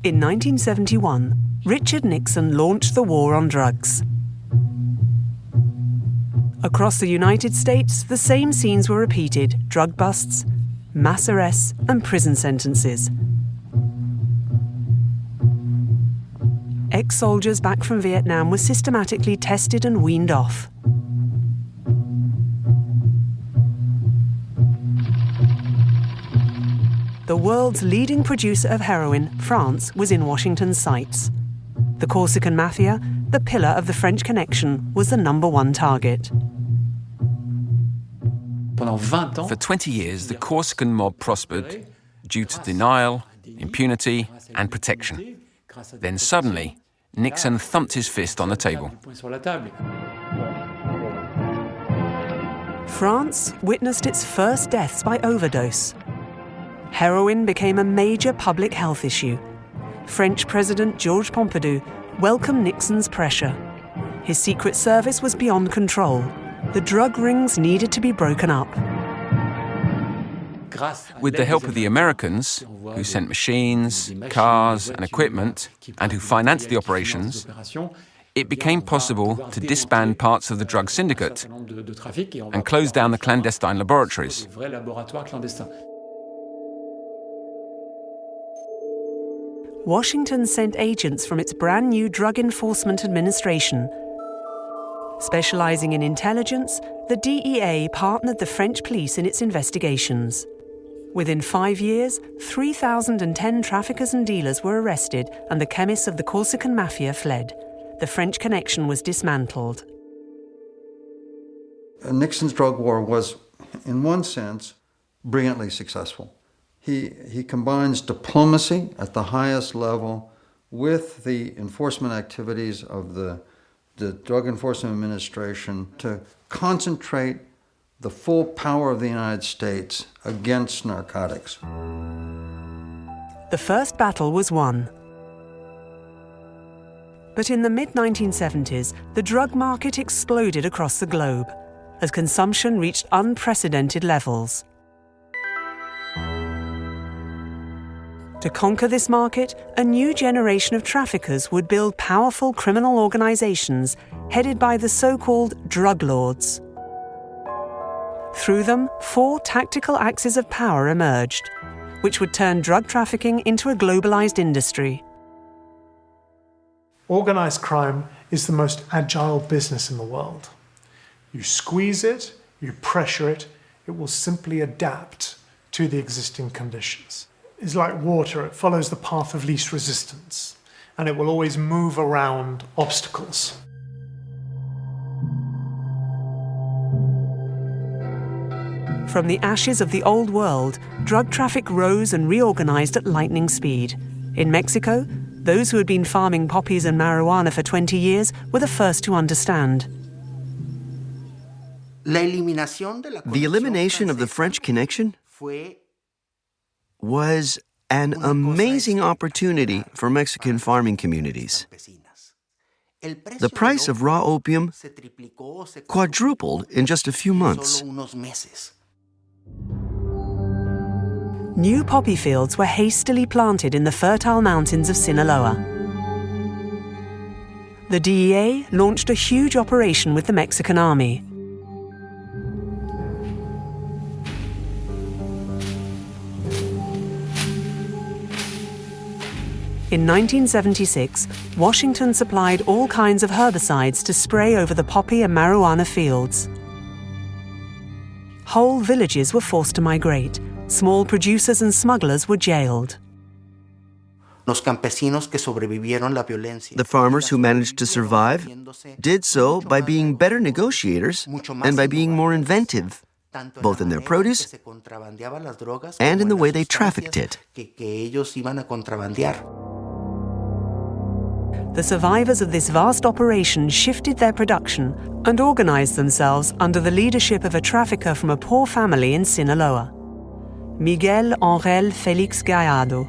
In 1971, Richard Nixon launched the war on drugs. Across the United States, the same scenes were repeated: drug busts, mass arrests, and prison sentences. Ex-soldiers back from Vietnam were systematically tested and weaned off. The world's leading producer of heroin, France, was in Washington's sights. The Corsican Mafia, the pillar of the French Connection, was the #1 target. For 20 years, the Corsican mob prospered due to denial, impunity, and protection. Then suddenly, Nixon thumped his fist on the table. France witnessed its first deaths by overdose. Heroin became a major public health issue. French President Georges Pompidou welcomed Nixon's pressure. His Secret Service was beyond control. The drug rings needed to be broken up. With the help of the Americans, who sent machines, cars, and equipment, and who financed the operations, it became possible to disband parts of the drug syndicate and close down the clandestine laboratories. Washington sent agents from its brand new Drug Enforcement Administration. Specializing in intelligence, the DEA partnered the French police in its investigations. Within 5 years, 3,010 traffickers and dealers were arrested, and the chemists of the Corsican Mafia fled. The French Connection was dismantled. Nixon's drug war was, in one sense, brilliantly successful. He combines diplomacy at the highest level with the enforcement activities of the Drug Enforcement Administration to concentrate the full power of the United States against narcotics. The first battle was won. But in the mid-1970s, the drug market exploded across the globe as consumption reached unprecedented levels. To conquer this market, a new generation of traffickers would build powerful criminal organizations headed by the so-called drug lords. Through them, 4 tactical axes of power emerged, which would turn drug trafficking into a globalized industry. Organized crime is the most agile business in the world. You squeeze it, you pressure it, it will simply adapt to the existing conditions. It's like water, it follows the path of least resistance, and it will always move around obstacles. From the ashes of the old world, drug traffic rose and reorganized at lightning speed. In Mexico, those who had been farming poppies and marijuana for 20 years were the first to understand. The elimination of the French Connection was an amazing opportunity for Mexican farming communities. The price of raw opium quadrupled in just a few months. New poppy fields were hastily planted in the fertile mountains of Sinaloa. The DEA launched a huge operation with the Mexican army. In 1976, Washington supplied all kinds of herbicides to spray over the poppy and marijuana fields. Whole villages were forced to migrate. Small producers and smugglers were jailed. The farmers who managed to survive did so by being better negotiators and by being more inventive, both in their produce and in the way they trafficked it. The survivors of this vast operation shifted their production and organized themselves under the leadership of a trafficker from a poor family in Sinaloa, Miguel Ángel Félix Gallardo.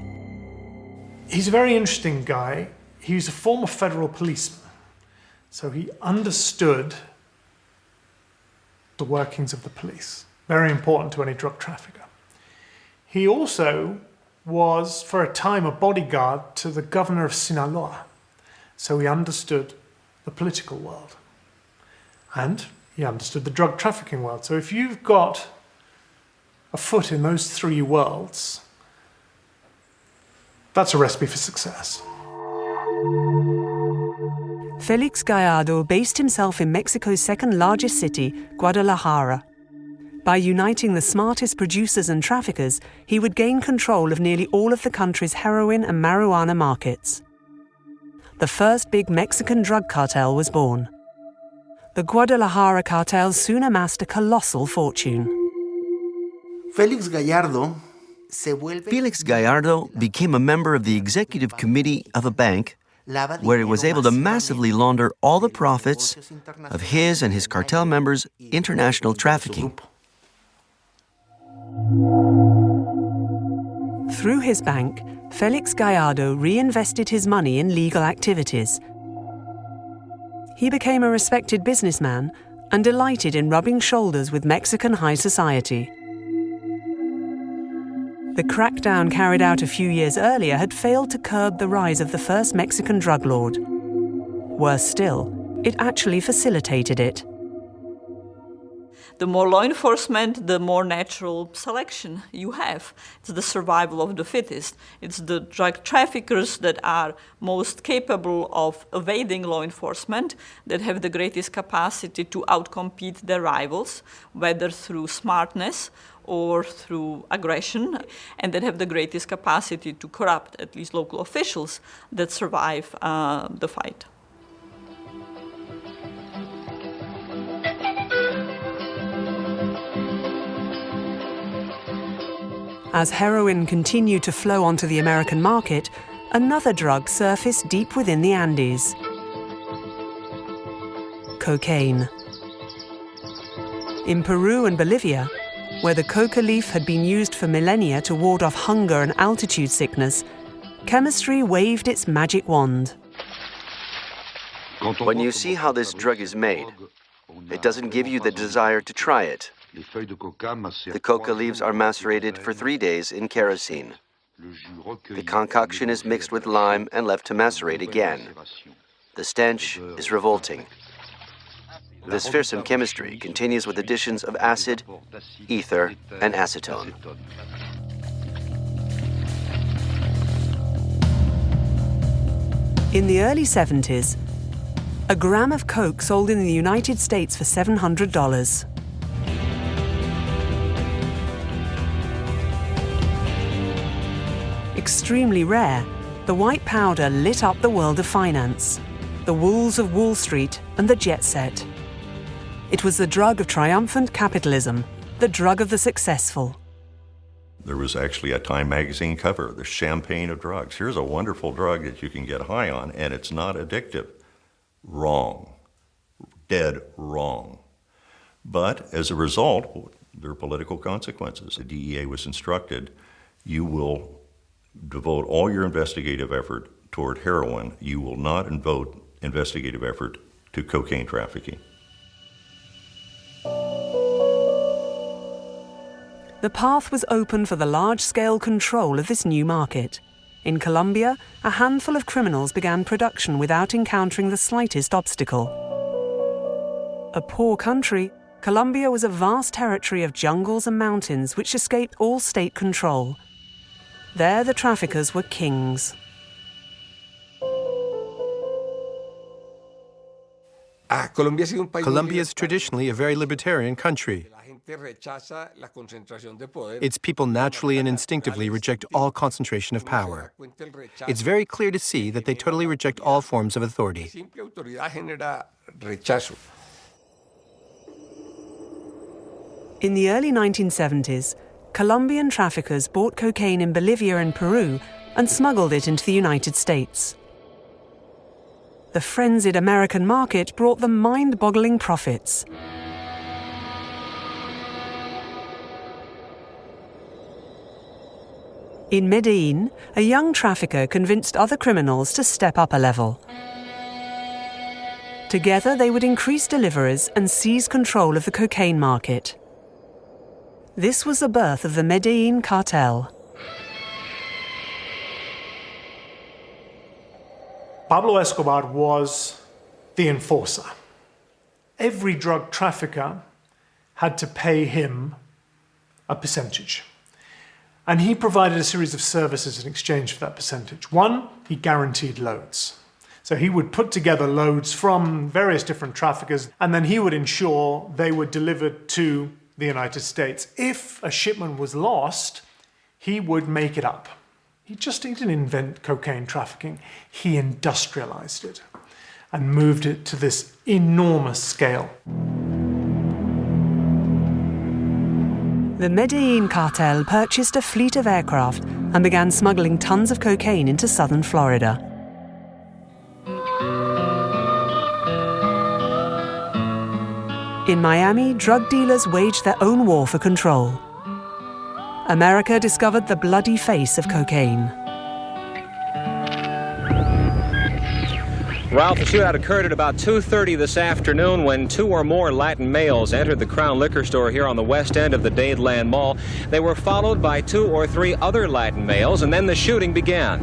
He's a very interesting guy. He was a former federal policeman, so he understood the workings of the police. Very important to any drug trafficker. He also was, for a time, a bodyguard to the governor of Sinaloa. So he understood the political world. And he understood the drug trafficking world. So if you've got a foot in those three worlds, that's a recipe for success. Felix Gallardo based himself in Mexico's second largest city, Guadalajara. By uniting the smartest producers and traffickers, he would gain control of nearly all of the country's heroin and marijuana markets. The first big Mexican drug cartel was born. The Guadalajara cartel soon amassed a colossal fortune. Felix Gallardo became a member of the executive committee of a bank where he was able to massively launder all the profits of his and his cartel members' international trafficking. Through his bank, Felix Gallardo reinvested his money in legal activities. He became a respected businessman and delighted in rubbing shoulders with Mexican high society. The crackdown carried out a few years earlier had failed to curb the rise of the first Mexican drug lord. Worse still, it actually facilitated it. The more law enforcement, the more natural selection you have. It's the survival of the fittest. It's the drug traffickers that are most capable of evading law enforcement, that have the greatest capacity to outcompete their rivals, whether through smartness or through aggression, and that have the greatest capacity to corrupt at least local officials that survive the fight. As heroin continued to flow onto the American market, another drug surfaced deep within the Andes: cocaine. In Peru and Bolivia, where the coca leaf had been used for millennia to ward off hunger and altitude sickness, chemistry waved its magic wand. When you see how this drug is made, it doesn't give you the desire to try it. The coca leaves are macerated for 3 days in kerosene. The concoction is mixed with lime and left to macerate again. The stench is revolting. This fearsome chemistry continues with additions of acid, ether, and acetone. In the early 70s, a gram of coke sold in the United States for $700. Extremely rare, the white powder lit up the world of finance, the wolves of Wall Street and the jet set. It was the drug of triumphant capitalism, the drug of the successful. There was actually a Time magazine cover, the champagne of drugs. Here's a wonderful drug that you can get high on, and it's not addictive. Wrong. Dead wrong. But as a result, there are political consequences. The DEA was instructed, you will devote all your investigative effort toward heroin. You will not devote investigative effort to cocaine trafficking. The path was open for the large-scale control of this new market. In Colombia, a handful of criminals began production without encountering the slightest obstacle. A poor country, Colombia was a vast territory of jungles and mountains which escaped all state control. There the traffickers were kings. Colombia is traditionally a very libertarian country. Its people naturally and instinctively reject all concentration of power. It's very clear to see that they totally reject all forms of authority. In the early 1970s, Colombian traffickers bought cocaine in Bolivia and Peru and smuggled it into the United States. The frenzied American market brought them mind-boggling profits. In Medellin, a young trafficker convinced other criminals to step up a level. Together, they would increase deliveries and seize control of the cocaine market. This was the birth of the Medellin cartel. Pablo Escobar was the enforcer. Every drug trafficker had to pay him a percentage. And he provided a series of services in exchange for that percentage. One, he guaranteed loads. So he would put together loads from various different traffickers, and then he would ensure they were delivered to the United States. If a shipment was lost, he would make it up. He didn't invent cocaine trafficking, he industrialized it and moved it to this enormous scale. The Medellin cartel purchased a fleet of aircraft and began smuggling tons of cocaine into southern Florida. In Miami, drug dealers waged their own war for control. America discovered the bloody face of cocaine. Ralph, the shootout occurred at about 2:30 this afternoon when two or more Latin males entered the Crown Liquor Store here on the west end of the Dadeland Mall. They were followed by two or three other Latin males, and then the shooting began.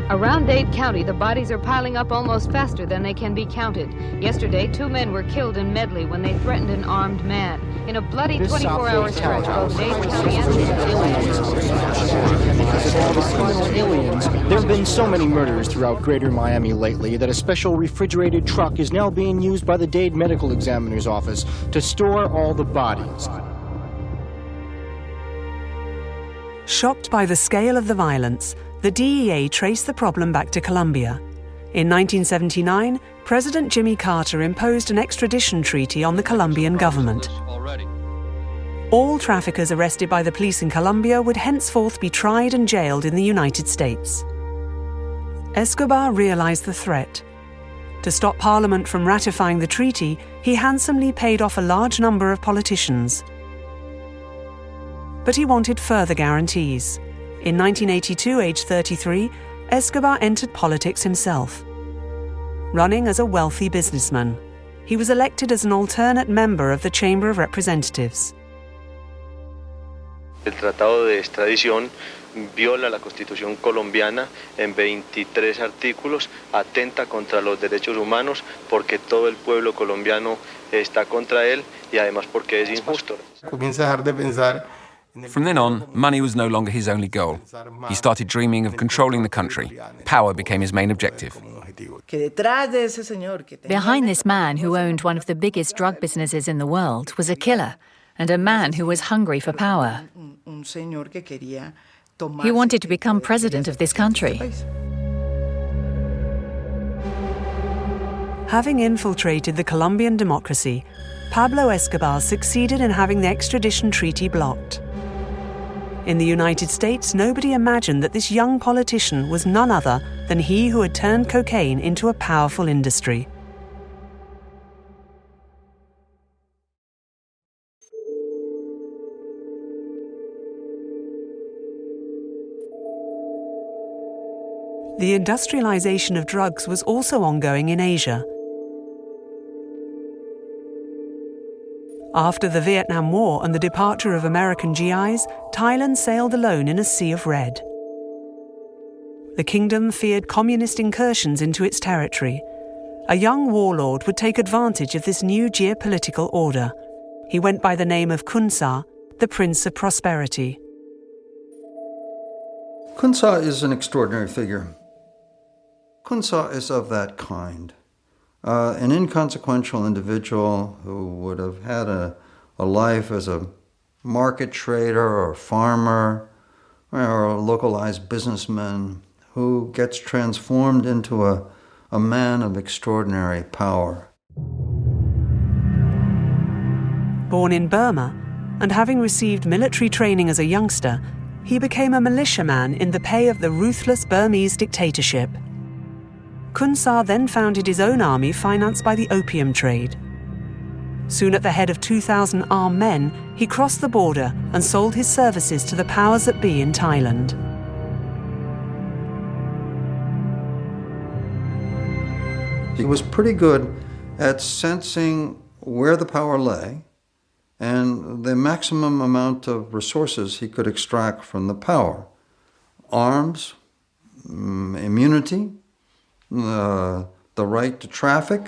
Around Dade County, the bodies are piling up almost faster than they can be counted. Yesterday, 2 men were killed in Medley when they threatened an armed man. In a bloody 24-hour stretch, both Dade County and aliens. There have been so many murders throughout greater Miami lately that a special refrigerated truck is now being used by the Dade Medical Examiner's office to store all the bodies. Shocked by the scale of the violence, the DEA traced the problem back to Colombia. In 1979, President Jimmy Carter imposed an extradition treaty on the Colombian government. All traffickers arrested by the police in Colombia would henceforth be tried and jailed in the United States. Escobar realized the threat. To stop Parliament from ratifying the treaty, he handsomely paid off a large number of politicians. But he wanted further guarantees. In 1982, aged 33, Escobar entered politics himself, running as a wealthy businessman. He was elected as an alternate member of the Chamber of Representatives. El Tratado de Extradición viola la Constitución colombiana en 23 artículos, atenta contra los derechos humanos porque todo el pueblo colombiano está contra él y además porque es injusto. Comienza a dejar de pensar. From then on, money was no longer his only goal. He started dreaming of controlling the country. Power became his main objective. Behind this man who owned one of the biggest drug businesses in the world was a killer, and a man who was hungry for power. He wanted to become president of this country. Having infiltrated the Colombian democracy, Pablo Escobar succeeded in having the extradition treaty blocked. In the United States, nobody imagined that this young politician was none other than he who had turned cocaine into a powerful industry. The industrialization of drugs was also ongoing in Asia. After the Vietnam War and the departure of American GIs, Thailand sailed alone in a sea of red. The kingdom feared communist incursions into its territory. A young warlord would take advantage of this new geopolitical order. He went by the name of Kun Sa, the Prince of Prosperity. Kun Sa is an extraordinary figure. Kun Sa is of that kind. An inconsequential individual who would have had a life as a market trader or a farmer or a localized businessman who gets transformed into a man of extraordinary power. Born in Burma, and having received military training as a youngster, he became a militiaman in the pay of the ruthless Burmese dictatorship. Kun Sa then founded his own army financed by the opium trade. Soon at the head of 2,000 armed men, he crossed the border and sold his services to the powers that be in Thailand. He was pretty good at sensing where the power lay and the maximum amount of resources he could extract from the power. Arms, immunity, the right to traffic.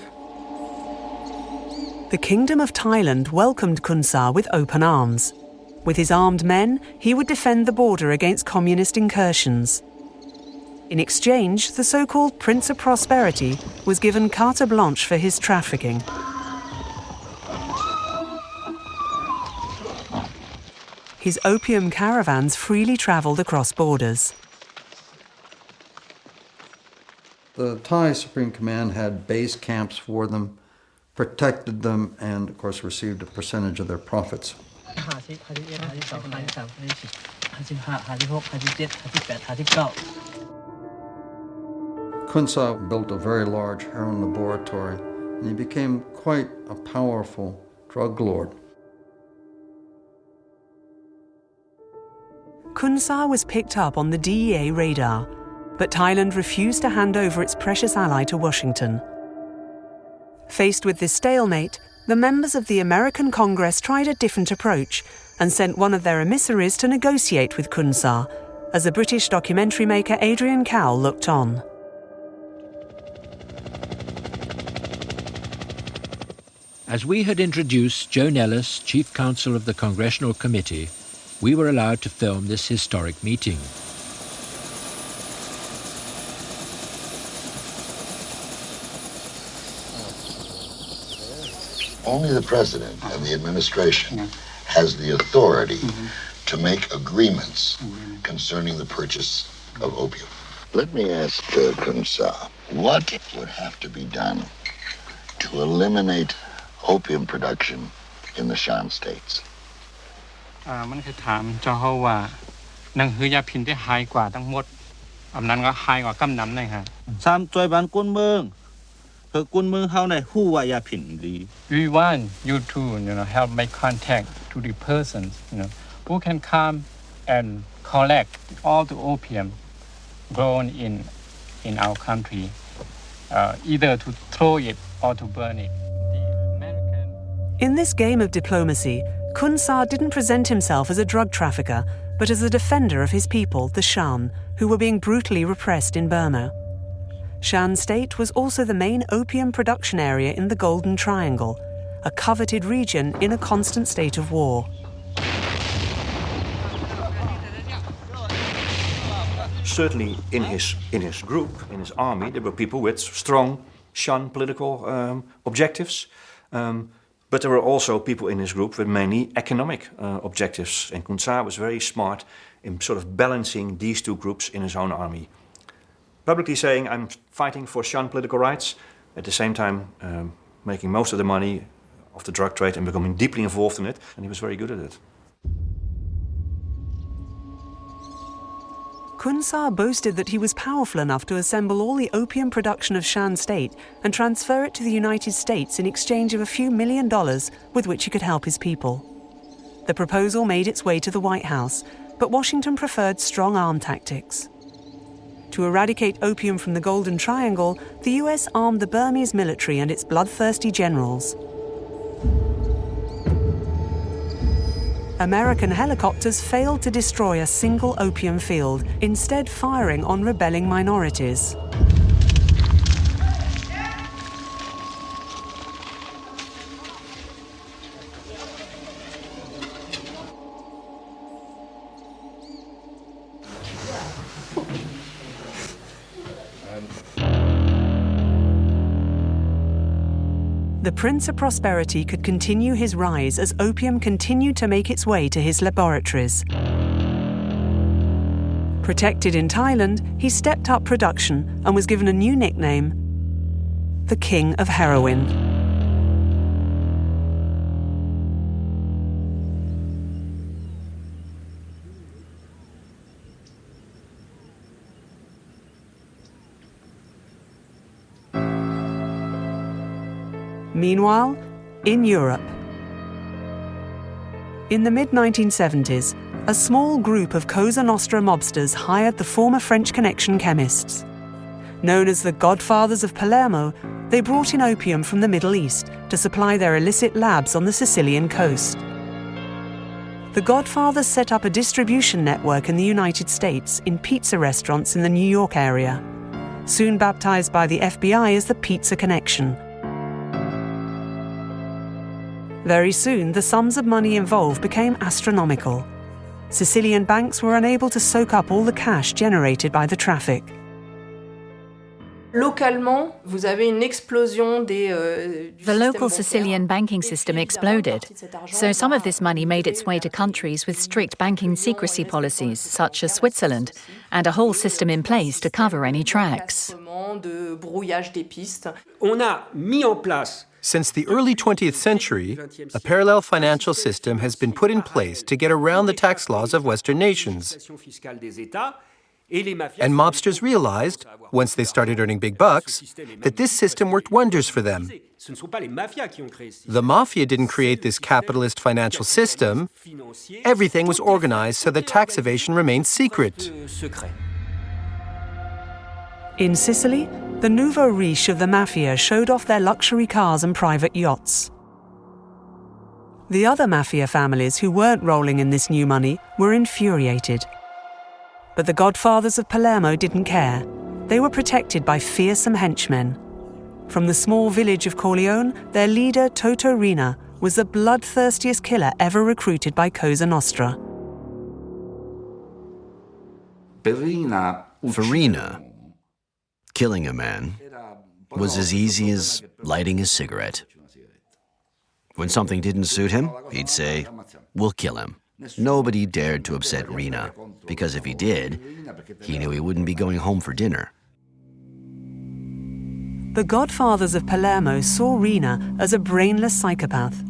The Kingdom of Thailand welcomed Kun Sa with open arms. With his armed men, he would defend the border against communist incursions. In exchange, the so-called Prince of Prosperity was given carte blanche for his trafficking. His opium caravans freely travelled across borders. The Thai Supreme Command had base camps for them, protected them, and of course received a percentage of their profits. Kun Sa built a very large heroin laboratory, and he became quite a powerful drug lord. Kun Sa was picked up on the DEA radar, but Thailand refused to hand over its precious ally to Washington. Faced with this stalemate, the members of the American Congress tried a different approach and sent one of their emissaries to negotiate with Kun Sa, as the British documentary maker Adrian Cowell looked on. As we had introduced Joan Ellis, Chief Counsel of the Congressional Committee, we were allowed to film this historic meeting. Only the President and the administration has the authority to make agreements concerning the purchase of opium. Let me ask Kun Sa, what would have to be done to eliminate opium production in the Shan states? มันคือถามเจ้าเฮาว่านั่งคือยาพินที่หายกว่าทั้งหมดอำนั้นก็หายกว่ากำนำได้ฮะ3จอยบ้านกุนเมืองคือกุนเมืองเฮาได้ฮู้ว่ายาพินดี We want you to help make contact to the persons who can come and collect all the opium grown in our country either to throw it or to burn it. In this game of diplomacy, Kun Sa didn't present himself as a drug trafficker, but as a defender of his people, the Shan, who were being brutally repressed in Burma. Shan State was also the main opium production area in the Golden Triangle, a coveted region in a constant state of war. Certainly in his group, in his army, there were people with strong Shan political objectives. But there were also people in his group with many economic objectives. And Kun Sa was very smart in sort of balancing these two groups in his own army. Publicly saying, I'm fighting for Shan political rights, at the same time making most of the money of the drug trade and becoming deeply involved in it. And he was very good at it. Kun Sa boasted that he was powerful enough to assemble all the opium production of Shan State and transfer it to the United States in exchange of a few $1 million with which he could help his people. The proposal made its way to the White House, but Washington preferred strong-arm tactics. To eradicate opium from the Golden Triangle, the US armed the Burmese military and its bloodthirsty generals. American helicopters failed to destroy a single opium field, instead firing on rebelling minorities. The Prince of Prosperity could continue his rise as opium continued to make its way to his laboratories. Protected in Thailand, he stepped up production and was given a new nickname, the King of Heroin. Meanwhile, in Europe. In the mid-1970s, a small group of Cosa Nostra mobsters hired the former French Connection chemists. Known as the Godfathers of Palermo, they brought in opium from the Middle East to supply their illicit labs on the Sicilian coast. The Godfathers set up a distribution network in the United States in pizza restaurants in the New York area, soon baptized by the FBI as the Pizza Connection. Very soon, the sums of money involved became astronomical. Sicilian banks were unable to soak up all the cash generated by the traffic. The local Sicilian banking system exploded, so some of this money made its way to countries with strict banking secrecy policies, such as Switzerland, and a whole system in place to cover any tracks. Since the early 20th century, a parallel financial system has been put in place to get around the tax laws of Western nations. And mobsters realized, once they started earning big bucks, that this system worked wonders for them. The mafia didn't create this capitalist financial system. Everything was organized so that tax evasion remained secret. In Sicily, the nouveau riche of the mafia showed off their luxury cars and private yachts. The other mafia families who weren't rolling in this new money were infuriated. But the Godfathers of Palermo didn't care. They were protected by fearsome henchmen. From the small village of Corleone, their leader, Toto Riina, was the bloodthirstiest killer ever recruited by Cosa Nostra. For Riina, killing a man was as easy as lighting a cigarette. When something didn't suit him, he'd say, "We'll kill him." Nobody dared to upset Riina, because if he did, he knew he wouldn't be going home for dinner. The Godfathers of Palermo saw Riina as a brainless psychopath.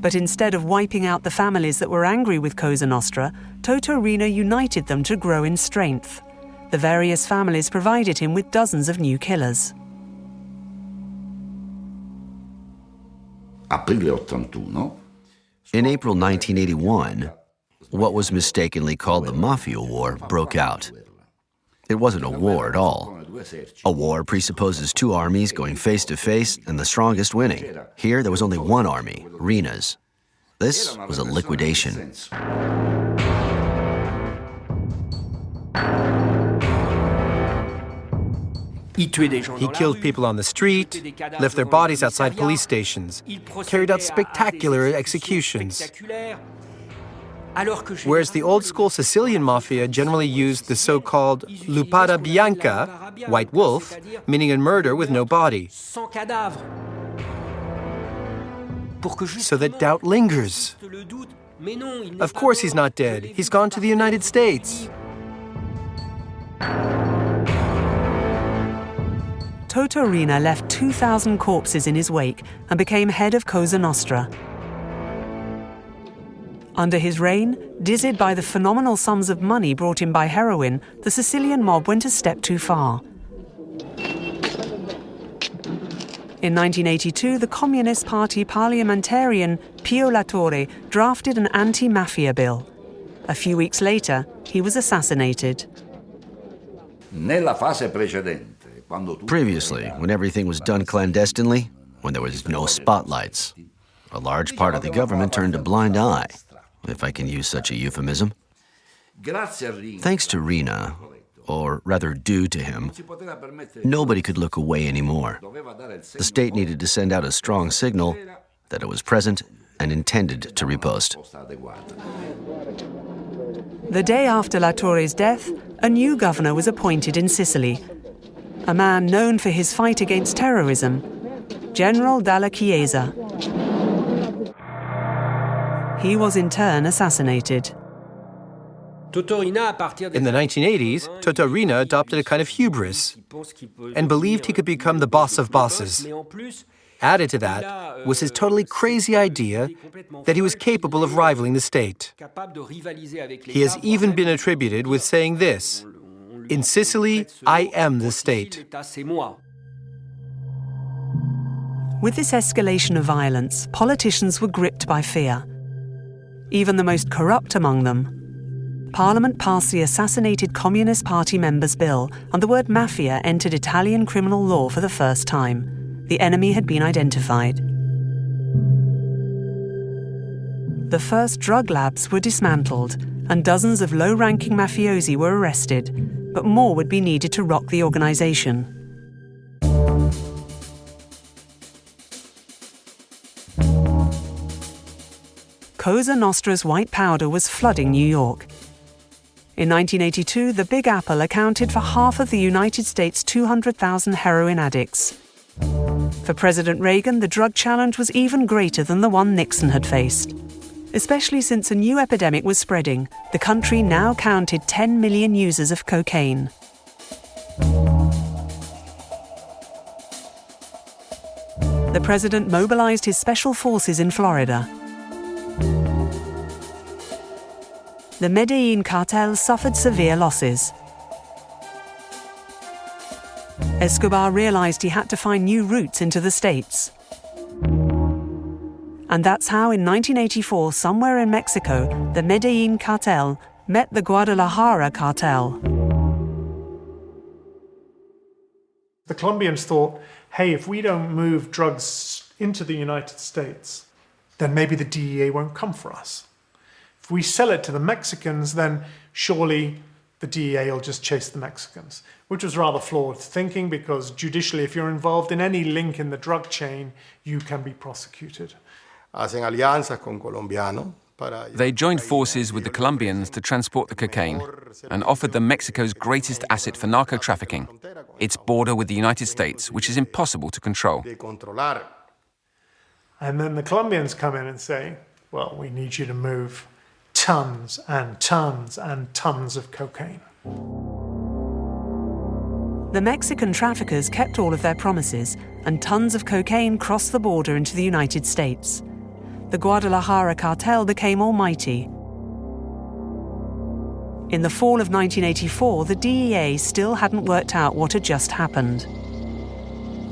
But instead of wiping out the families that were angry with Cosa Nostra, Toto Riina united them to grow in strength. The various families provided him with dozens of new killers. In April 1981, what was mistakenly called the Mafia War broke out. It wasn't a war at all. A war presupposes two armies going face to face and the strongest winning. Here, there was only one army, Riina's. This was a liquidation. He killed people on the street, left their bodies outside police stations, carried out spectacular executions. Whereas the old-school Sicilian mafia generally used the so-called lupata bianca, white wolf, meaning a murder with no body, so that doubt lingers. Of course he's not dead. He's gone to the United States. Toto Riina left 2,000 corpses in his wake and became head of Cosa Nostra. Under his reign, dizzied by the phenomenal sums of money brought in by heroin, the Sicilian mob went a step too far. In 1982, the Communist Party parliamentarian Pio La Torre drafted an anti-mafia bill. A few weeks later, he was assassinated. Previously, when everything was done clandestinely, when there was no spotlights, a large part of the government turned a blind eye, if I can use such a euphemism. Thanks to Riina, or rather due to him, nobody could look away anymore. The state needed to send out a strong signal that it was present and intended to riposte. The day after La Torre's death, a new governor was appointed in Sicily, a man known for his fight against terrorism, General Dalla Chiesa. He was in turn assassinated. In the 1980s, Toto Riina adopted a kind of hubris and believed he could become the boss of bosses. Added to that was his totally crazy idea that he was capable of rivaling the state. He has even been attributed with saying this: "In Sicily, I am the state." With this escalation of violence, politicians were gripped by fear. Even the most corrupt among them. Parliament passed the Assassinated Communist Party Members' Bill, and the word mafia entered Italian criminal law for the first time. The enemy had been identified. The first drug labs were dismantled, and dozens of low-ranking mafiosi were arrested, but more would be needed to rock the organization. Cosa Nostra's white powder was flooding New York. In 1982, the Big Apple accounted for half of the United States' 200,000 heroin addicts. For President Reagan, the drug challenge was even greater than the one Nixon had faced. Especially since a new epidemic was spreading, the country now counted 10 million users of cocaine. The president mobilized his special forces in Florida. The Medellin cartel suffered severe losses. Escobar realized he had to find new routes into the States. And that's how, in 1984, somewhere in Mexico, the Medellin cartel met the Guadalajara cartel. The Colombians thought, hey, if we don't move drugs into the United States, then maybe the DEA won't come for us. If we sell it to the Mexicans, then surely the DEA will just chase the Mexicans, which was rather flawed thinking because judicially, if you're involved in any link in the drug chain, you can be prosecuted. They joined forces with the Colombians to transport the cocaine and offered them Mexico's greatest asset for narco-trafficking, its border with the United States, which is impossible to control. And then the Colombians come in and say, well, we need you to move tons and tons and tons of cocaine. The Mexican traffickers kept all of their promises, and tons of cocaine crossed the border into the United States. The Guadalajara cartel became almighty. In the fall of 1984, the DEA still hadn't worked out what had just happened.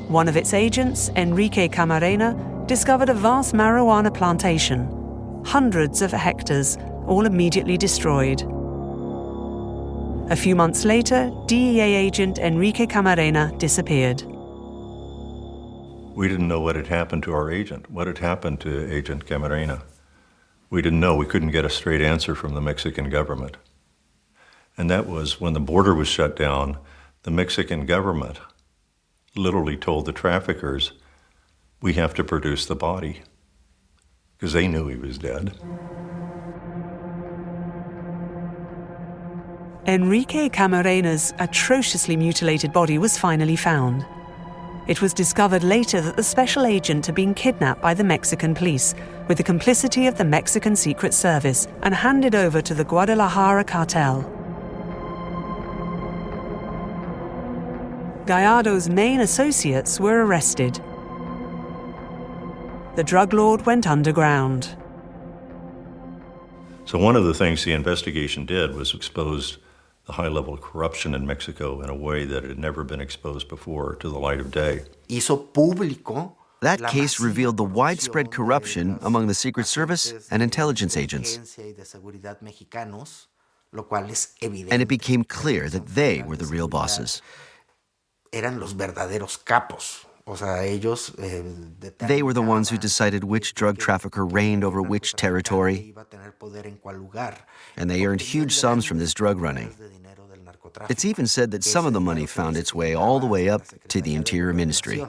One of its agents, Enrique Camarena, discovered a vast marijuana plantation, hundreds of hectares, all immediately destroyed. A few months later, DEA agent Enrique Camarena disappeared. We didn't know what had happened to our agent, what had happened to Agent Camarena. We didn't know. We couldn't get a straight answer from the Mexican government. And that was when the border was shut down, the Mexican government literally told the traffickers, we have to produce the body, because they knew he was dead. Enrique Camarena's atrociously mutilated body was finally found. It was discovered later that the special agent had been kidnapped by the Mexican police with the complicity of the Mexican Secret Service and handed over to the Guadalajara cartel. Gallardo's main associates were arrested. The drug lord went underground. So one of the things the investigation did was expose the high level of corruption in Mexico in a way that had never been exposed before to the light of day. That case revealed the widespread corruption among the Secret Service and intelligence agents. And it became clear that they were the real bosses. They were the ones who decided which drug trafficker reigned over which territory, and they earned huge sums from this drug running. It's even said that some of the money found its way all the way up to the Interior Ministry.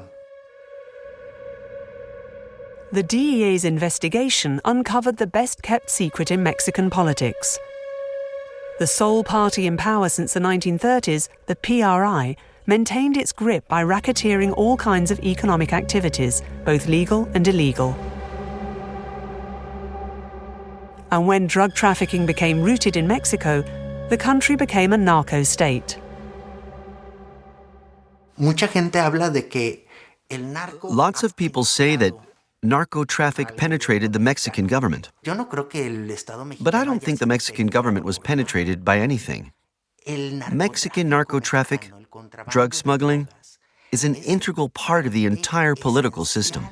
The DEA's investigation uncovered the best-kept secret in Mexican politics. The sole party in power since the 1930s, the PRI, maintained its grip by racketeering all kinds of economic activities, both legal and illegal. And when drug trafficking became rooted in Mexico, the country became a narco-state. Lots of people say that narco-traffic penetrated the Mexican government. But I don't think the Mexican government was penetrated by anything. Mexican narco-traffic, drug smuggling, is an integral part of the entire political system.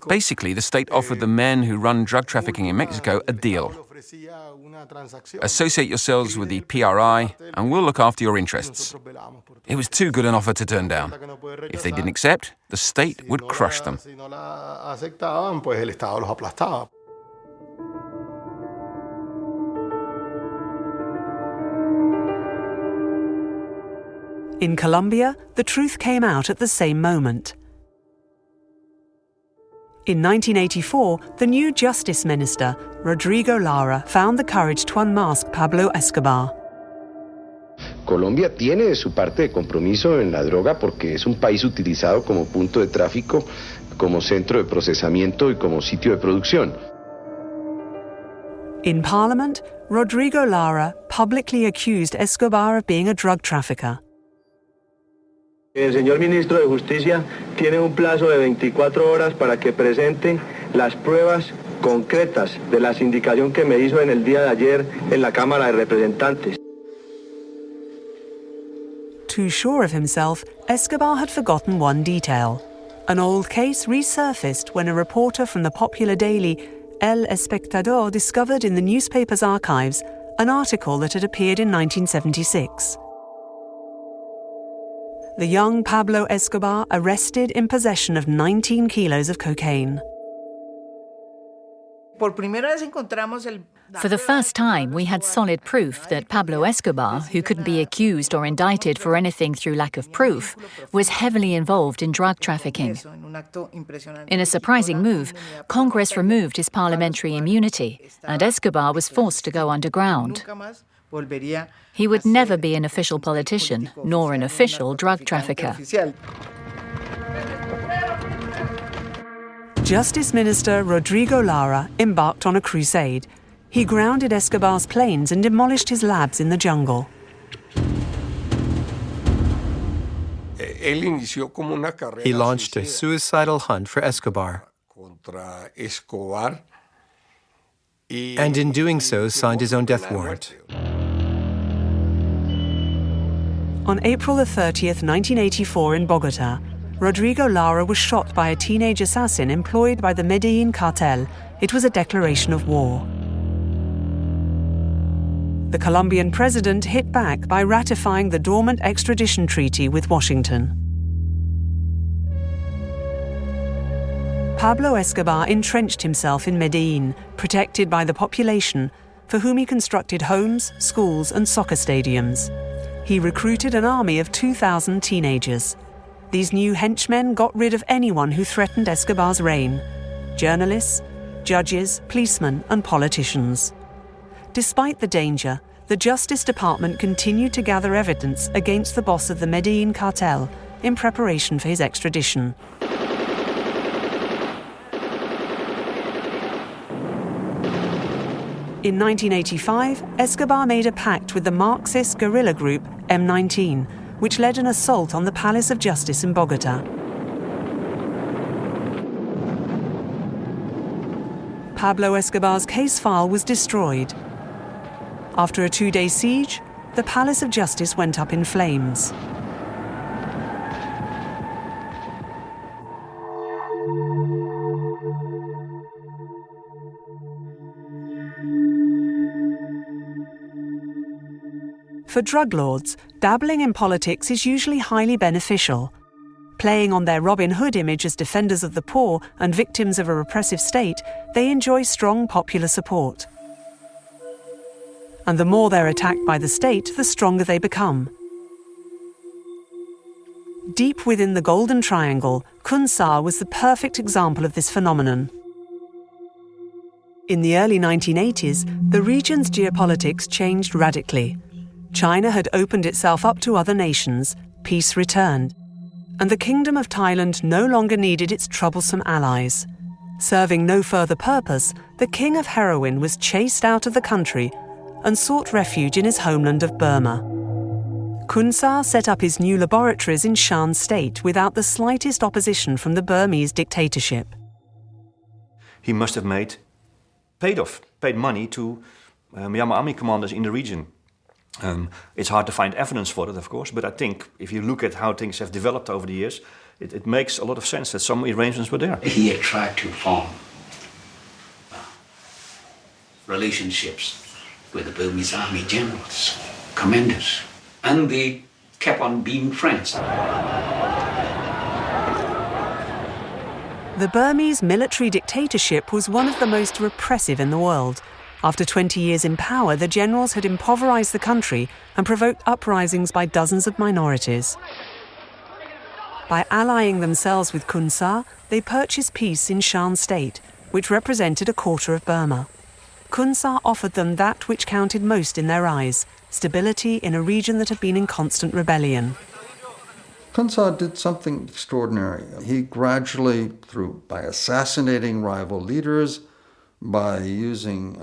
Basically, the state offered the men who run drug trafficking in Mexico a deal. Associate yourselves with the PRI and we'll look after your interests. It was too good an offer to turn down. If they didn't accept, the state would crush them. In Colombia, the truth came out at the same moment. In 1984, the new Justice Minister, Rodrigo Lara, found the courage to unmask Pablo Escobar. Colombia tiene su parte de compromiso en la droga porque es un país utilizado como punto de tráfico, como centro de procesamiento y como sitio de producción. In Parliament, Rodrigo Lara publicly accused Escobar of being a drug trafficker. El señor ministro de Justicia tiene un plazo de 24 horas para que presente las pruebas concretas de la sindicación que me hizo en el día de ayer en la Cámara de Representantes. Too sure of himself, Escobar had forgotten one detail. An old case resurfaced when a reporter from the popular daily El Espectador discovered in the newspaper's archives an article that had appeared in 1976. The young Pablo Escobar arrested in possession of 19 kilos of cocaine. For the first time, we had solid proof that Pablo Escobar, who couldn't be accused or indicted for anything through lack of proof, was heavily involved in drug trafficking. In a surprising move, Congress removed his parliamentary immunity, and Escobar was forced to go underground. He would never be an official politician, nor an official drug trafficker. Justice Minister Rodrigo Lara embarked on a crusade. He grounded Escobar's planes and demolished his labs in the jungle. He launched a suicidal hunt for Escobar, and in doing so signed his own death warrant. On April 30th, 1984 in Bogota, Rodrigo Lara was shot by a teenage assassin employed by the Medellin cartel. It was a declaration of war. The Colombian president hit back by ratifying the dormant extradition treaty with Washington. Pablo Escobar entrenched himself in Medellin, protected by the population, for whom he constructed homes, schools, and soccer stadiums. He recruited an army of 2,000 teenagers. These new henchmen got rid of anyone who threatened Escobar's reign: journalists, judges, policemen, and politicians. Despite the danger, the Justice Department continued to gather evidence against the boss of the Medellin cartel in preparation for his extradition. In 1985, Escobar made a pact with the Marxist guerrilla group M19, which led an assault on the Palace of Justice in Bogota. Pablo Escobar's case file was destroyed. After a 2-day siege, the Palace of Justice went up in flames. For drug lords, dabbling in politics is usually highly beneficial. Playing on their Robin Hood image as defenders of the poor and victims of a repressive state, they enjoy strong popular support. And the more they're attacked by the state, the stronger they become. Deep within the Golden Triangle, Kunsar was the perfect example of this phenomenon. In the early 1980s, the region's geopolitics changed radically. China had opened itself up to other nations, peace returned, and the Kingdom of Thailand no longer needed its troublesome allies. Serving no further purpose, the King of Heroin was chased out of the country and sought refuge in his homeland of Burma. Kunsar set up his new laboratories in Shan State without the slightest opposition from the Burmese dictatorship. He must have paid money to Myanmar army commanders in the region. It's hard to find evidence for that, of course, but I think if you look at how things have developed over the years, it makes a lot of sense that some arrangements were there. He had tried to form relationships with the Burmese army generals, commanders, and they kept on being friends. The Burmese military dictatorship was one of the most repressive in the world. After 20 years in power, the generals had impoverished the country and provoked uprisings by dozens of minorities. By allying themselves with Khun Sa, they purchased peace in Shan State, which represented a quarter of Burma. Khun Sa offered them that which counted most in their eyes, stability in a region that had been in constant rebellion. Khun Sa did something extraordinary. He gradually, by assassinating rival leaders, by using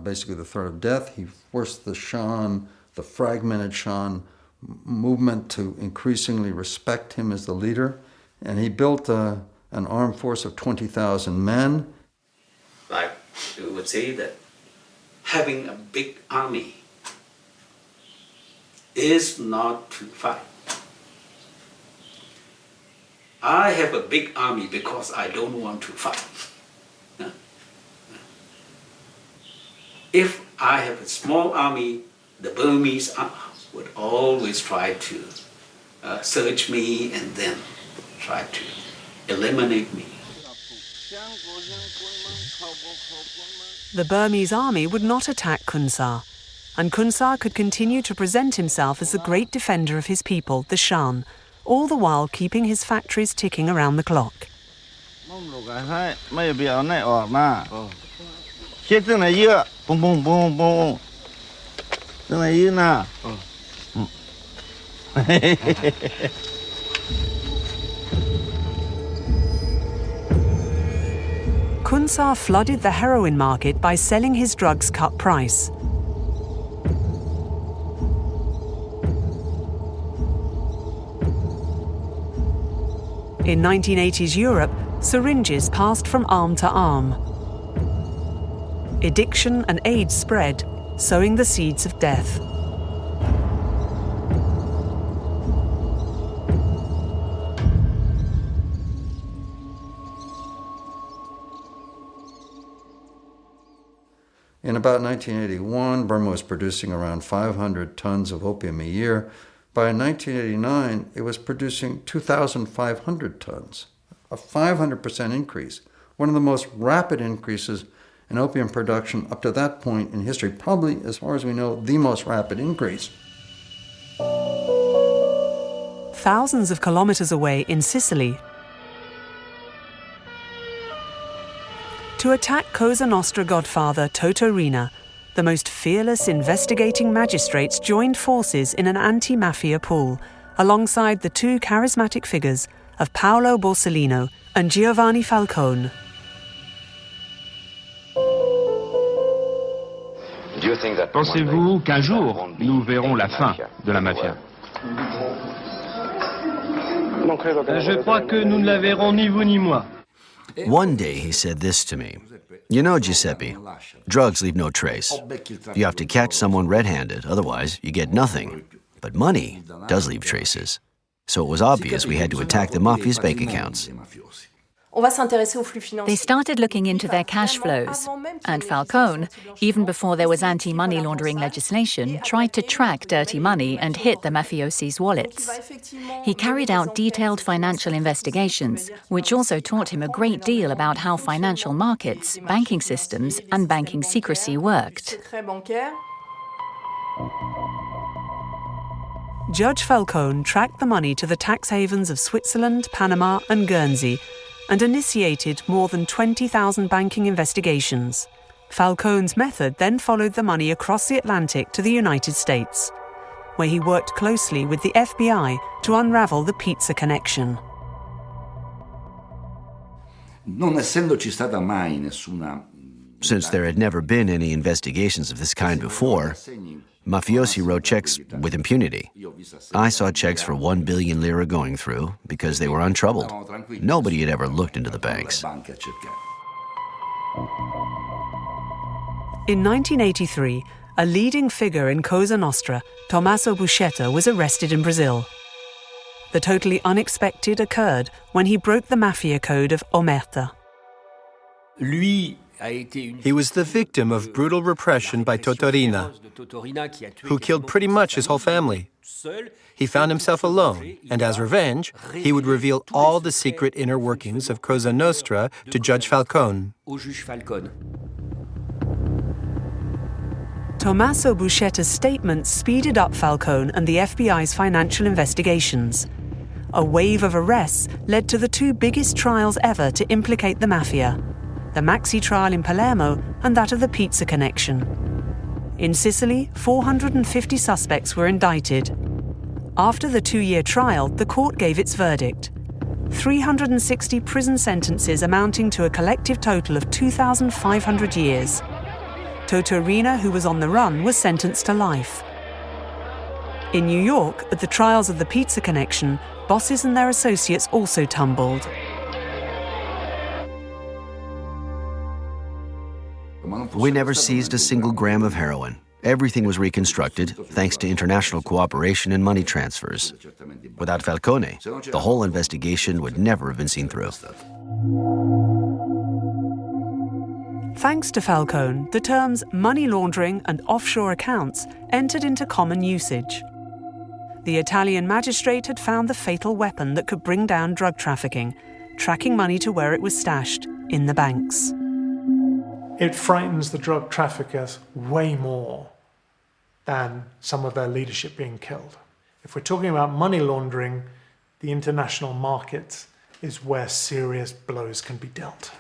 basically the threat of death, he forced the Shan, the fragmented Shan movement, to increasingly respect him as the leader. And he built an armed force of 20,000 men. Like we would say that having a big army is not to fight. I have a big army because I don't want to fight. If I have a small army, the Burmese would always try to search me and then try to eliminate me. The Burmese army would not attack Khun Sa, and Khun Sa could continue to present himself as the great defender of his people, the Shan, all the while keeping his factories ticking around the clock. Khun Sa flooded the heroin market by selling his drugs cut price. In 1980s Europe, syringes passed from arm to arm. Addiction and AIDS spread, sowing the seeds of death. In about 1981, Burma was producing around 500 tons of opium a year. By 1989, it was producing 2,500 tons, a 500% increase, one of the most rapid increases in opium production up to that point in history, probably, as far as we know, the most rapid increase. Thousands of kilometers away in Sicily, to attack Cosa Nostra godfather Toto Riina, the most fearless investigating magistrates joined forces in an anti-mafia pool, alongside the two charismatic figures of Paolo Borsellino and Giovanni Falcone. Pensez-vous qu'un jour, nous verrons la fin de la mafia? Je crois que nous ne la verrons ni vous ni moi. One day he said this to me. You know, Giuseppe, drugs leave no trace. You have to catch someone red-handed, otherwise you get nothing. But money does leave traces. So it was obvious we had to attack the mafia's bank accounts. They started looking into their cash flows, and Falcone, even before there was anti-money laundering legislation, tried to track dirty money and hit the mafiosis' wallets. He carried out detailed financial investigations, which also taught him a great deal about how financial markets, banking systems, and banking secrecy worked. Judge Falcone tracked the money to the tax havens of Switzerland, Panama, and Guernsey, and initiated more than 20,000 banking investigations. Falcone's method then followed the money across the Atlantic to the United States, where he worked closely with the FBI to unravel the pizza connection. Since there had never been any investigations of this kind before, mafiosi wrote checks with impunity. I saw checks for 1 billion lira going through because they were untroubled. Nobody had ever looked into the banks. In 1983, a leading figure in Cosa Nostra, Tommaso Buscetta, was arrested in Brazil. The totally unexpected occurred when he broke the mafia code of Omerta. He was the victim of brutal repression by Totorina, who killed pretty much his whole family. He found himself alone, and as revenge, he would reveal all the secret inner workings of Cosa Nostra to Judge Falcone. Tommaso Buscetta's statements speeded up Falcone and the FBI's financial investigations. A wave of arrests led to the two biggest trials ever to implicate the mafia, the Maxi trial in Palermo and that of the Pizza Connection. In Sicily, 450 suspects were indicted. After the 2-year trial, the court gave its verdict: 360 prison sentences amounting to a collective total of 2,500 years. Totorina, who was on the run, was sentenced to life. In New York, at the trials of the Pizza Connection, bosses and their associates also tumbled. We never seized a single gram of heroin. Everything was reconstructed thanks to international cooperation and money transfers. Without Falcone, the whole investigation would never have been seen through. Thanks to Falcone, the terms money laundering and offshore accounts entered into common usage. The Italian magistrate had found the fatal weapon that could bring down drug trafficking, tracking money to where it was stashed, in the banks. It frightens the drug traffickers way more than some of their leadership being killed. If we're talking about money laundering, the international market is where serious blows can be dealt.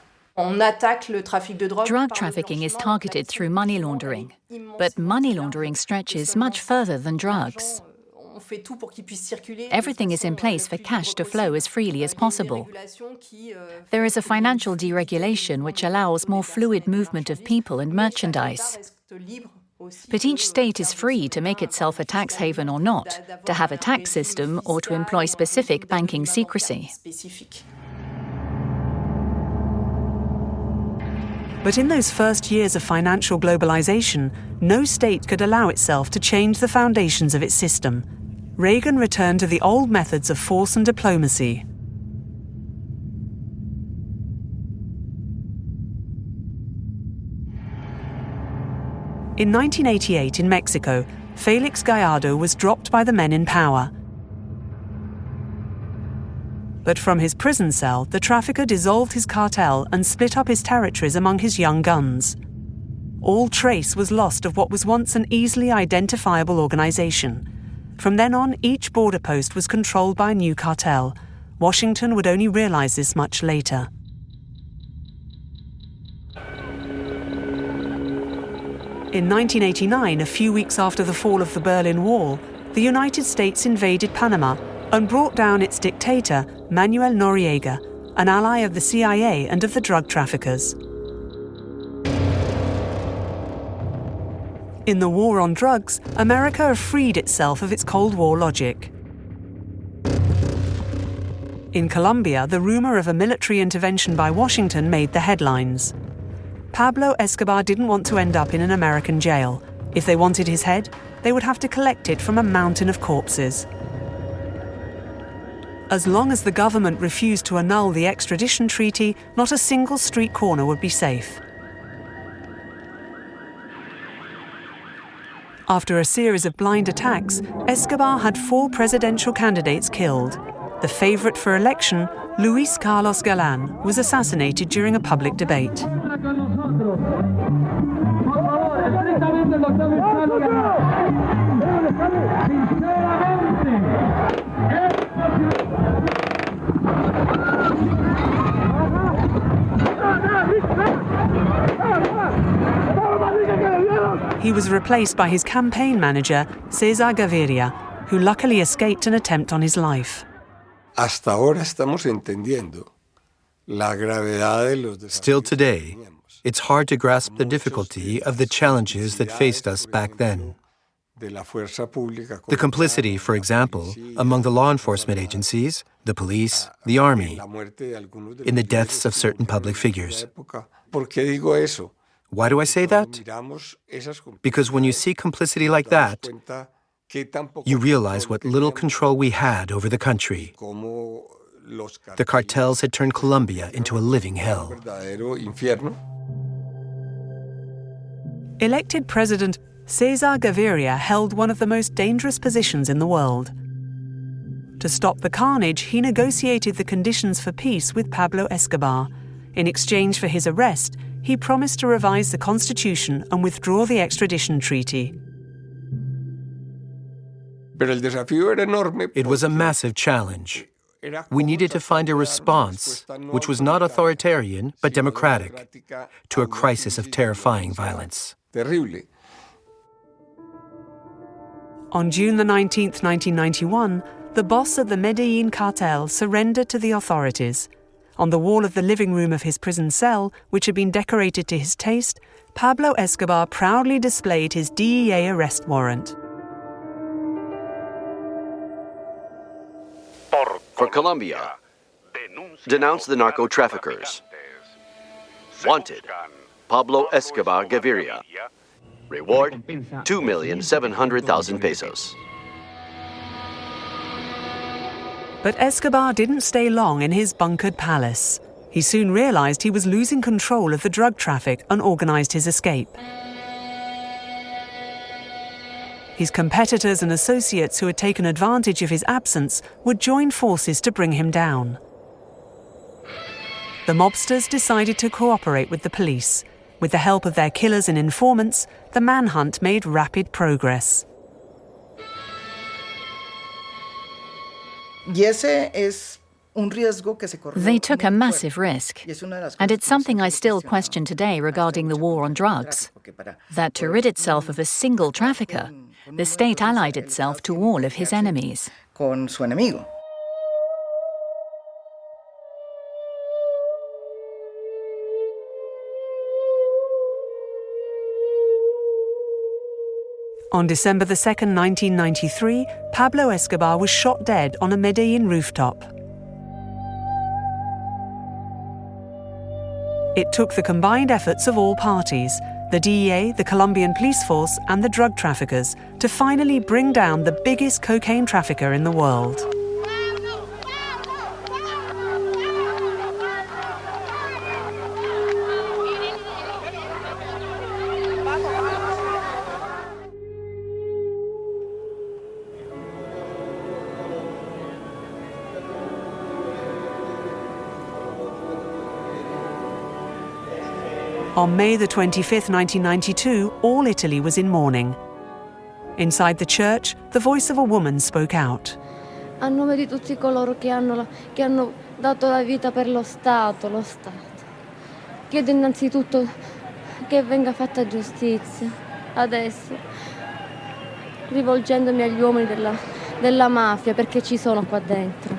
Drug trafficking is targeted through money laundering, but money laundering stretches much further than drugs. Everything is in place for cash to flow as freely as possible. There is a financial deregulation which allows more fluid movement of people and merchandise. But each state is free to make itself a tax haven or not, to have a tax system or to employ specific banking secrecy. But in those first years of financial globalization, no state could allow itself to change the foundations of its system. Reagan returned to the old methods of force and diplomacy. In 1988 in Mexico, Felix Gallardo was dropped by the men in power. But from his prison cell, the trafficker dissolved his cartel and split up his territories among his young guns. All trace was lost of what was once an easily identifiable organization. From then on, each border post was controlled by a new cartel. Washington would only realize this much later. In 1989, a few weeks after the fall of the Berlin Wall, the United States invaded Panama and brought down its dictator, Manuel Noriega, an ally of the CIA and of the drug traffickers. In the war on drugs, America freed itself of its Cold War logic. In Colombia, the rumor of a military intervention by Washington made the headlines. Pablo Escobar didn't want to end up in an American jail. If they wanted his head, they would have to collect it from a mountain of corpses. As long as the government refused to annul the extradition treaty, not a single street corner would be safe. After a series of blind attacks, Escobar had 4 presidential candidates killed. The favorite for election, Luis Carlos Galán, was assassinated during a public debate. He was replaced by his campaign manager, César Gaviria, who luckily escaped an attempt on his life. Still today, it's hard to grasp the difficulty of the challenges that faced us back then. The complicity, for example, among the law enforcement agencies, the police, the army, in the deaths of certain public figures. Why do I say that? Because when you see complicity like that, you realize what little control we had over the country. The cartels had turned Colombia into a living hell. Elected President Cesar Gaviria held one of the most dangerous positions in the world. To stop the carnage, he negotiated the conditions for peace with Pablo Escobar. In exchange for his arrest, he promised to revise the constitution and withdraw the extradition treaty. It was a massive challenge. We needed to find a response which was not authoritarian but democratic to a crisis of terrifying violence. On June the 19th, 1991, the boss of the Medellin cartel surrendered to the authorities. On the wall of the living room of his prison cell, which had been decorated to his taste, Pablo Escobar proudly displayed his DEA arrest warrant. For Colombia, denounce the narco-traffickers. Wanted, Pablo Escobar Gaviria. Reward, 2,700,000 pesos. But Escobar didn't stay long in his bunkered palace. He soon realized he was losing control of the drug traffic and organized his escape. His competitors and associates who had taken advantage of his absence would join forces to bring him down. The mobsters decided to cooperate with the police. With the help of their killers and informants, the manhunt made rapid progress. They took a massive risk, and it's something I still question today regarding the war on drugs, that to rid itself of a single trafficker, the state allied itself to all of his enemies. On December 2nd, 1993, Pablo Escobar was shot dead on a Medellin rooftop. It took the combined efforts of all parties, the DEA, the Colombian police force, and the drug traffickers, to finally bring down the biggest cocaine trafficker in the world. On May the 25th, 1992, all Italy was in mourning. Inside the church, the voice of a woman spoke out. A nome di tutti coloro che hanno dato la vita per lo Stato. Chiedo innanzitutto che venga fatta giustizia, adesso, rivolgendomi agli uomini della mafia, perché ci sono qua dentro.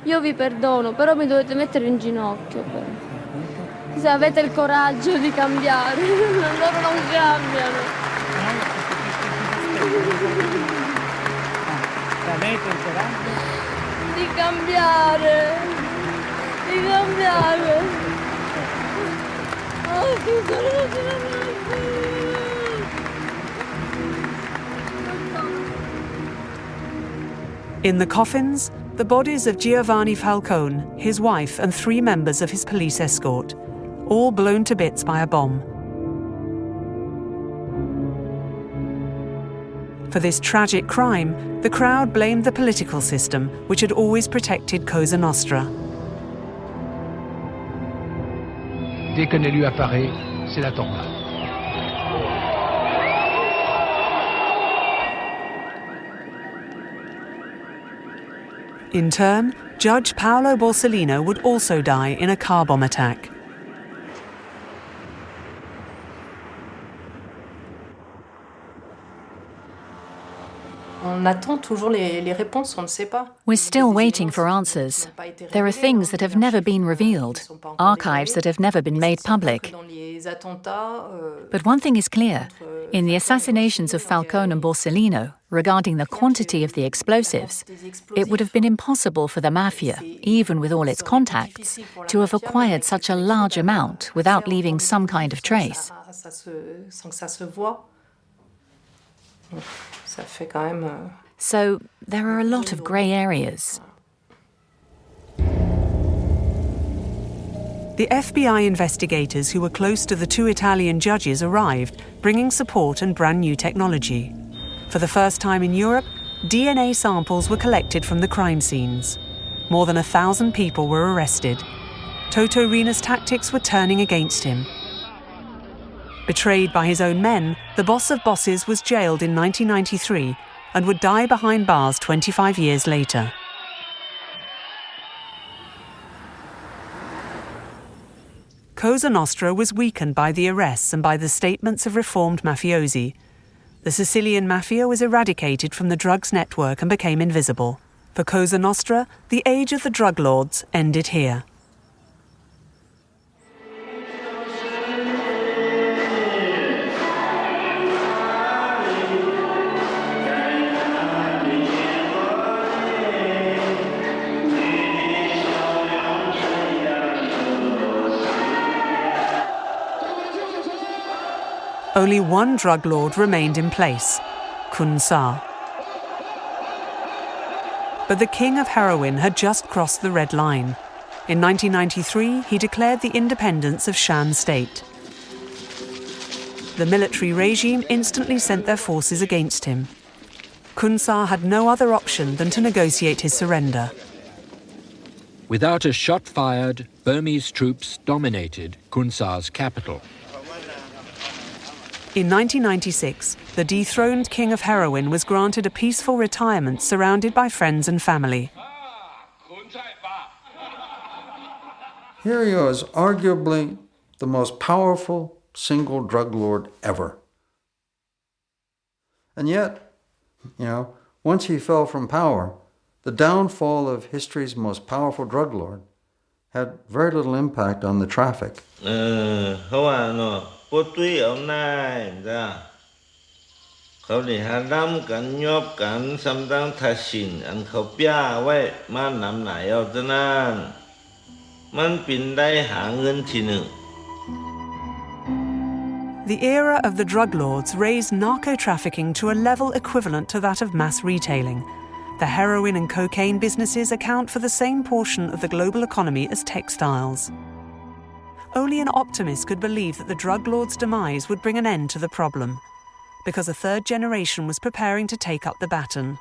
Io vi perdono, però mi dovete mettere in ginocchio, però. Se avete il coraggio di cambiare, loro non cambiano. Avete il coraggio? Di cambiare. Oh, In the coffins, the bodies of Giovanni Falcone, his wife, and 3 members of his police escort, all blown to bits by a bomb. For this tragic crime, the crowd blamed the political system, which had always protected Cosa Nostra. Dès qu'un élu apparaît, c'est la tornade. In turn, Judge Paolo Borsellino would also die in a car bomb attack. We're still waiting for answers. There are things that have never been revealed, archives that have never been made public. But one thing is clear. In the assassinations of Falcone and Borsellino, regarding the quantity of the explosives, it would have been impossible for the mafia, even with all its contacts, to have acquired such a large amount without leaving some kind of trace. So there are a lot of grey areas. The FBI investigators who were close to the two Italian judges arrived, bringing support and brand new technology. For the first time in Europe, DNA samples were collected from the crime scenes. More than 1,000 people were arrested. Toto Riina's tactics were turning against him. Betrayed by his own men, the boss of bosses was jailed in 1993 and would die behind bars 25 years later. Cosa Nostra was weakened by the arrests and by the statements of reformed mafiosi. The Sicilian mafia was eradicated from the drugs network and became invisible. For Cosa Nostra, the age of the drug lords ended here. Only one drug lord remained in place, Kun Sa. But the king of heroin had just crossed the red line. In 1993, he declared the independence of Shan State. The military regime instantly sent their forces against him. Kun Sa had no other option than to negotiate his surrender. Without a shot fired, Burmese troops dominated Kun Sa's capital. In 1996, the dethroned king of heroin was granted a peaceful retirement surrounded by friends and family. Here he was, arguably the most powerful single drug lord ever. And yet, once he fell from power, the downfall of history's most powerful drug lord had very little impact on the traffic. The era of the drug lords raised narco-trafficking to a level equivalent to that of mass retailing. The heroin and cocaine businesses account for the same portion of the global economy as textiles. Only an optimist could believe that the drug lords' demise would bring an end to the problem, because a third generation was preparing to take up the baton.